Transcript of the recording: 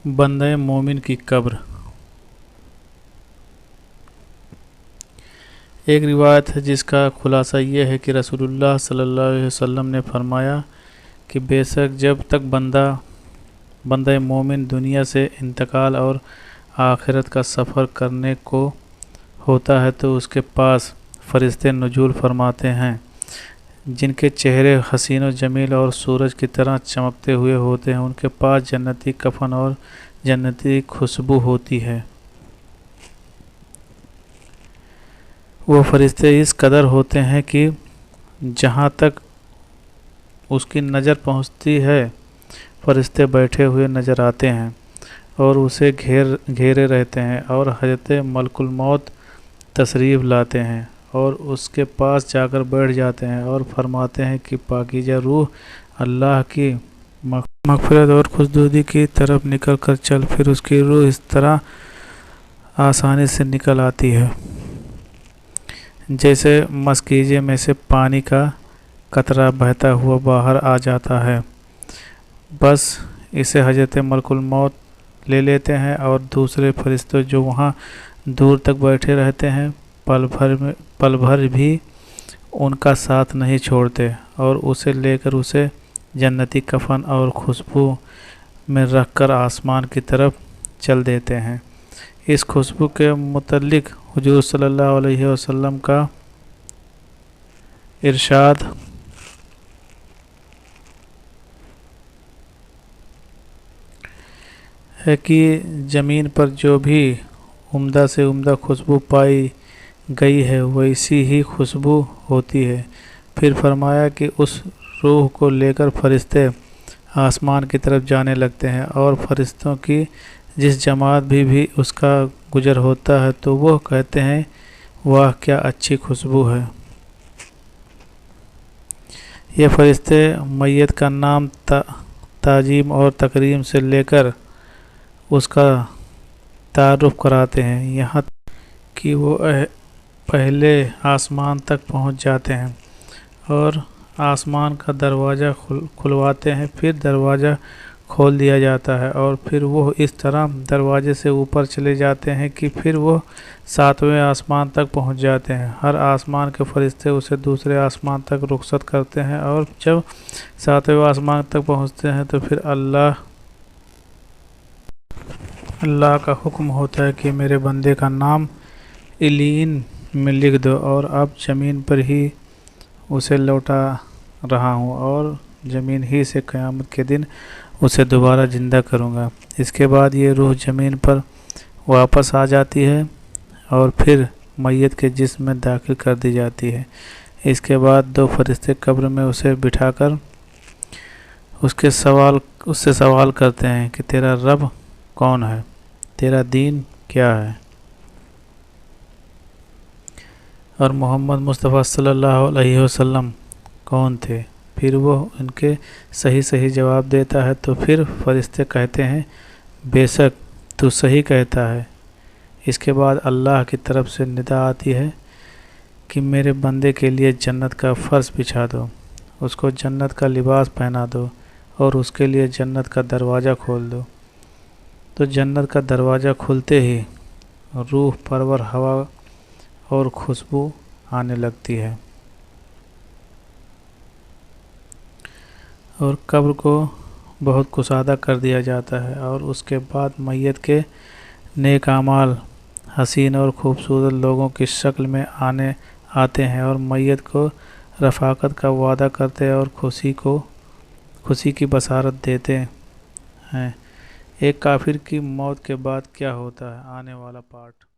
बंदे मोमिन की कब्र। एक रिवायत है जिसका खुलासा ये है कि रसूलुल्लाह सल्लल्लाहु अलैहि वसल्लम ने फरमाया कि बेशक जब तक बंदे मोमिन दुनिया से इंतकाल और आखिरत का सफ़र करने को होता है तो उसके पास फरिश्ते नुज़ूल फरमाते हैं जिनके चेहरे हसीन और जमील और सूरज की तरह चमकते हुए होते हैं। उनके पास जन्नती कफन और जन्नती खुशबू होती है। वो फरिश्ते इस कदर होते हैं कि जहाँ तक उसकी नज़र पहुँचती है फरिश्ते बैठे हुए नज़र आते हैं और उसे घेरे रहते हैं और हज़रत मलकुल मौत तशरीफ़ लाते हैं और उसके पास जाकर बैठ जाते हैं और फरमाते हैं कि पाकीज़ा रूह अल्लाह की मग़फ़िरत और खुशनुदी की तरफ निकल कर चल। फिर उसकी रूह इस तरह आसानी से निकल आती है जैसे मस्कीज़े में से पानी का कतरा बहता हुआ बाहर आ जाता है। बस इसे हज़रत मलकुल मौत ले लेते हैं और दूसरे फरिश्ते जो वहाँ दूर तक बैठे रहते हैं पल भर भी उनका साथ नहीं छोड़ते और उसे लेकर उसे जन्नती कफन और खुशबू में रखकर आसमान की तरफ चल देते हैं। इस खुशबू के मुतल्लिक हुजूर सल्लल्लाहु अलैहि वसल्लम का इरशाद है कि ज़मीन पर जो भी उम्दा से उम्दा खुशबू पाई गई है वैसी ही खुशबू होती है। फिर फरमाया कि उस रूह को लेकर फरिश्ते आसमान की तरफ जाने लगते हैं और फरिश्तों की जिस जमात भी उसका गुजर होता है तो वो कहते हैं वाह क्या अच्छी खुशबू है। ये फरिश्ते मैयत का नाम ताजीम और तकरीम से लेकर उसका तारुफ कराते हैं यहाँ कि वो पहले आसमान तक पहुँच जाते हैं और आसमान का दरवाज़ा खुलवाते हैं। फिर दरवाज़ा खोल दिया जाता है और फिर वो इस तरह दरवाजे से ऊपर चले जाते हैं कि फिर वो 7वें आसमान तक पहुंच जाते हैं। हर आसमान के फरिश्ते उसे दूसरे आसमान तक रुखसत करते हैं और जब 7वें आसमान तक पहुंचते हैं तो फिर अल्लाह का हुक्म होता है कि मेरे बंदे का नाम इलीन में लिख दो और अब ज़मीन पर ही उसे लौटा रहा हूँ और ज़मीन ही से क़यामत के दिन उसे दोबारा ज़िंदा करूँगा। इसके बाद ये रूह ज़मीन पर वापस आ जाती है और फिर मैयत के जिस्म में दाखिल कर दी जाती है। इसके बाद 2 फरिश्ते कब्र में उसे बिठाकर उससे सवाल करते हैं कि तेरा रब कौन है, तेरा दीन क्या है और मोहम्मद मुस्तफ़ा सल्लल्लाहु अलैहि वसल्लम कौन थे। फिर वो उनके सही जवाब देता है तो फिर फरिश्ते कहते हैं बेशक तू सही कहता है। इसके बाद अल्लाह की तरफ से निदा आती है कि मेरे बंदे के लिए जन्नत का फ़र्श बिछा दो, उसको जन्नत का लिबास पहना दो और उसके लिए जन्नत का दरवाज़ा खोल दो। तो जन्नत का दरवाज़ा खुलते ही रूह परवर हवा और खुशबू आने लगती है और कब्र को बहुत कुशादा कर दिया जाता है और उसके बाद मैयत के नेक आमाल हसीन और खूबसूरत लोगों की शक्ल में आते हैं और मैयत को रफ़ाकत का वादा करते हैं और खुशी की बशारत देते हैं। एक काफिर की मौत के बाद क्या होता है, आने वाला पार्ट।